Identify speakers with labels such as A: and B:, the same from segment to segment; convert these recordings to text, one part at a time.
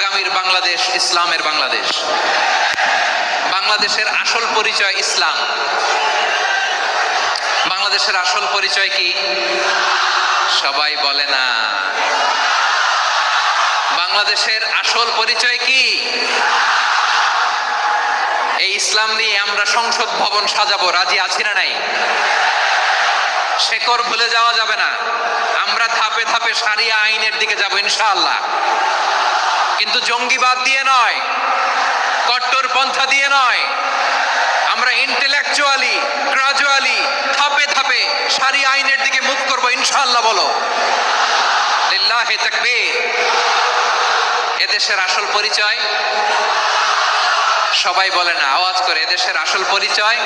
A: আগামীর বাংলাদেশ ইসলামের বাংলাদেশ। বাংলাদেশের আসল পরিচয় ইসলাম। বাংলাদেশের আসল পরিচয় কি? সবাই বলে না। বাংলাদেশের আসল পরিচয় কি? এই ইসলাম নিয়ে আমরা সংসদ ভবন সাজাবো, রাজি আছি না নাই? শেকড় ভুলে যাওয়া যাবে না। আমরা ধাপে ধাপে শারিয়া আইনের দিকে যাব ইনশাআল্লাহ, কিন্তু জঙ্গিবাদ দিয়ে নয়, কট্টরপন্থা দিয়ে নয়। আমরা ইন্টেলেকচুয়ালি গ্রাজুয়ালি ধাপে ধাপে শারিয়া আইনের দিকে মুভ করব ইনশাআল্লাহ। বলো লিল্লাহি তাকবীর। এদেশের আসল পরিচয় সবাই বলে না, আওয়াজ করে। এদেশের আসল পরিচয়,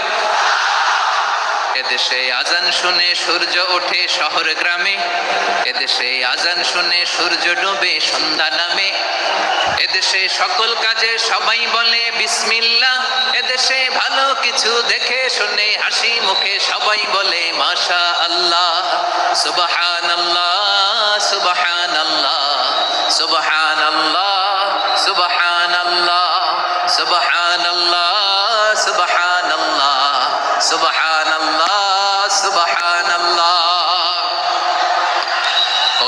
A: এদেশে আজান শুনে সূর্য ওঠে শহর গ্রামে, এদেশে আজান শুনে সূর্য ডুবে সন্ধ্যা নামে, এদেশে সকল কাজে সবাই বলে বিসমিল্লাহ, এদেশে ভালো কিছু দেখে শুনে হাসি মুখে সবাই বলে মাশা আল্লাহ, সুবহানাল্লাহ সুবহানাল্লাহ সুবহানাল্লাহ সুবহানাল্লাহ সুবহানাল্লাহ সুবহানাল্লাহ সুবহানাল্লাহ সুবহানাল্লাহ।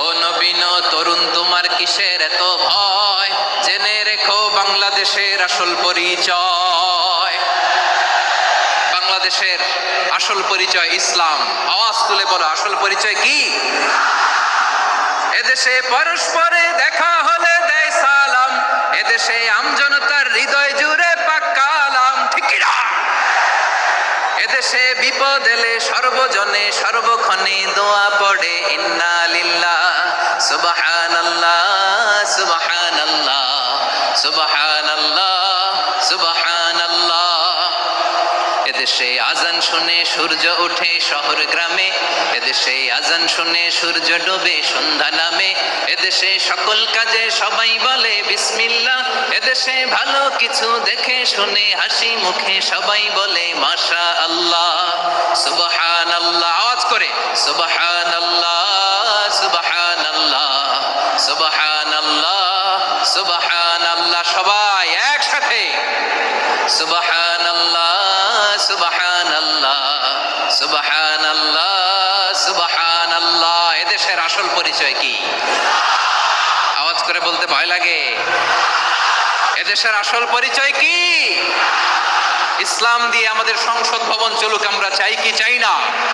A: ও নবীন তরুণ, তোমার কিসের এত ভয়? জেনে রেখো বাংলাদেশের আসল পরিচয়। বাংলাদেশের আসল পরিচয় ইসলাম। আওয়াজ তুলে বলো, আসল পরিচয় কি? এদেশে পরস্পরে দেখা হলে দেয় সালাম, এদেশে আমজনতার হৃদয় জুড়ে পাক্কা আলাম, ঠিক না? এদেশে বিপদ এলে সর্বজনে সর্বক্ষণে দোয়া পড়ে ইন্না লিল্লাহ সুবহানাল্লাহ সুবহানাল্লাহ সুবহানাল্লাহ সুবহানাল্লাহ। এদেশে আজান শুনে সূর্য ওঠে শহর গ্রামে, এদেশে আজান শুনে সূর্য ডুবে সন্ধ্যা নামে, এদেশে সকল কাজে সবাই বলে বিসমিল্লাহ, এদেশে ভালো কিছু দেখে শুনে হাসি মুখে সবাই বলে মাশা আল্লাহ সুবহানাল্লাহ। আওয়াজ করে সুবহানাল্লাহ সুবহানাল্লাহ সুবহানাল্লাহ সুবহানাল্লাহ। সবাই একসাথে সুবহানাল্লাহ সুবহানাল্লাহ সুবহানাল্লাহ সুবহানাল্লাহ। এদেশের আসল পরিচয় কি? আওয়াজ করে বলতে ভয় লাগে। এদেশের আসল পরিচয় কি? ইসলাম দিয়ে আমাদের সংসদ ভবন চলুক, আমরা চাই কি চাই না?